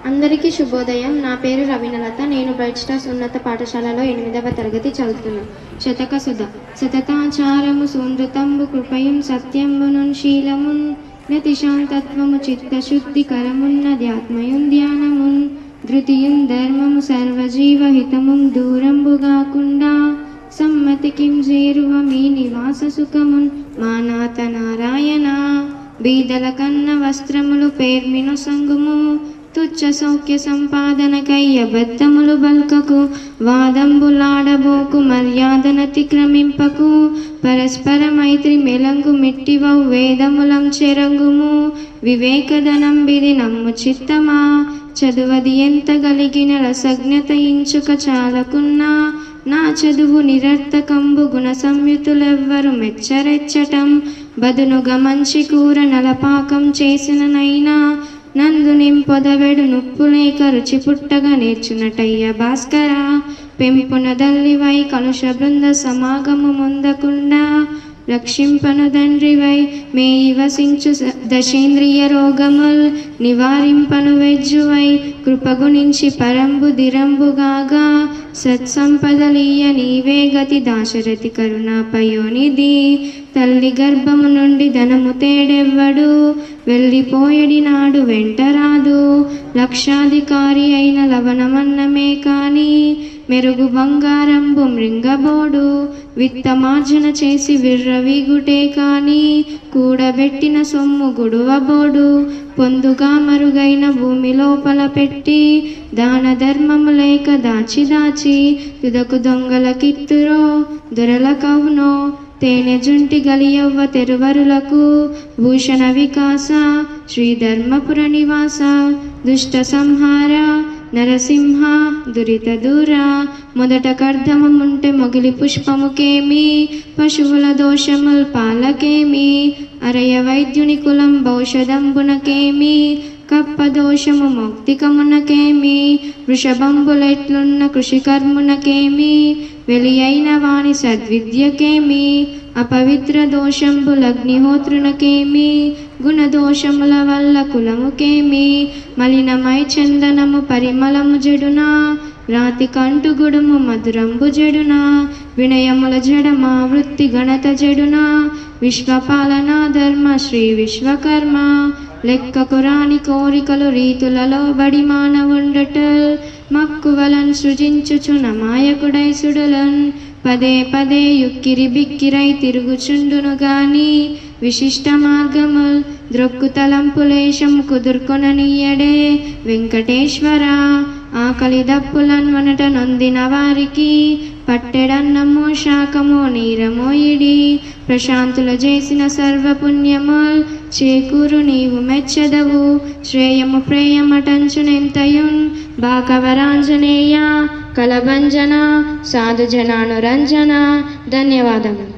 అందరికీ శుభోదయం. నా పేరు రవీనలత. నేను బ్రైట్ స్టార్స్ ఉన్నత పాఠశాలలో 8వ తరగతి చదువుతున్నాను. శతక సుధ శతతాచారము సూందృతంబు కృపయున్ సత్యంబునున్ శీలమున్ నతిశాంతత్వము చిత్తశుద్ధి కరమున్నధ్యాత్మయున్ ధ్యానమున్ ధృతియున్ ధర్మము సర్వజీవహితముం దూరంబుగాకుండా సమ్మతికిం చేరువ మీ నివాస సుఖమున్ మానాత నారాయణ. బీదల కన్న వస్త్రములు పేర్మిను సంగుము తుచ్చ సౌఖ్య సంపాదనకై అబద్ధములు బల్కకు వాదంబులాడబోకు మర్యాదనతిక్రమింపకు పరస్పర మైత్రి మెలంగు మిట్టివౌ వేదములం చెరంగుము వివేకదనంబిది నమ్ము చిత్తమా చదువది ఎంత గలిగిన రసజ్ఞత ఇంచుక చాలకున్నా నా చదువు నిరర్థకంబు గుణ సంయుతులెవ్వరు మెచ్చరెచ్చటం బదునుగా మంచి కూర నలపాకం చేసిననైనా నందు నింపొదవెడు నుప్పులేక రుచి పుట్టగా నేర్చునటయ్య భాస్కర. పెంపున దల్లివై కలుష బృంద సమాగము ముందకుండా రక్షింపను దండ్రివై మేయి వసించు దశేంద్రియ రోగముల్ నివారింపను వెజ్జువై కృపగుణించి పరంబు దిరంబుగాగా సత్సంపదలీయ నీవే గతి దాశరథి కరుణాపయోనిధి. తల్లి గర్భము నుండి ధనము తేడెవ్వడు వెళ్ళిపోయడి నాడు వెంటరాదు. లక్షాధికారి అయిన లవణమన్నమే కాని మెరుగు బంగారంబు మృంగబోడు. విత్తమార్జన చేసి విర్రవీగుటే కాని కూడబెట్టిన సొమ్ము గుడువబోడు. పొందుగా మరుగైన భూమి లోపల పెట్టి దాన ధర్మము లేక దాచి దాచి తుదకు దొంగల కిత్తురో దొరల కవునో తేనె జుంటి గలియవ్వ తెరువరులకు భూషణ వికాస శ్రీధర్మపుర నివాస దుష్ట సంహార నరసింహ దురిత దూర. మొదట కర్ధమముంటే మొగిలి పుష్పముకేమి పశువుల దోషముల్ పాలకేమి అరయ వైద్యుని కులం భౌషదంబునకేమి కప్ప దోషము మౌక్తికమునకేమి వృషభంబులెట్లున్న కృషికర్మునకేమి వెలి అయిన వాని సద్విద్యకేమి అపవిత్ర దోషంబులగ్నిహోత్రునకేమి గుణదోషముల వల్ల కులముకేమి మలినమై చందనము పరిమళము జడునా రాతి కంటు గుడుము మధురంబు జడునా వినయముల జడమా వృత్తి గణత జడునా విశ్వపాలన ధర్మ శ్రీ విశ్వకర్మ. లెక్కకు రాని కోరికలు రీతులలో బడి మానవుండటల్ మక్కువలను సృజించుచు నమాయకుడై సుడులన్ పదే పదే యుక్కిరి బిక్కిరై తిరుగుచుండును గాని విశిష్ట మార్గముల్ ద్రొక్కు తలంపులేశము కుదుర్కొననీయడే వెంకటేశ్వర. ఆకలి దప్పులన్ వనట నొందిన వారికి పట్టెడన్నమో శాకమో నీరమో ఇడి ప్రశాంతుల చేసిన సర్వపుణ్యముల్ చేకూరు నీవు మెచ్చదవు. శ్రేయము ప్రేయమటంచునెంతయున్ భాగవరాంజనేయ కలభంజన సాధుజనానురంజన. ధన్యవాదములు.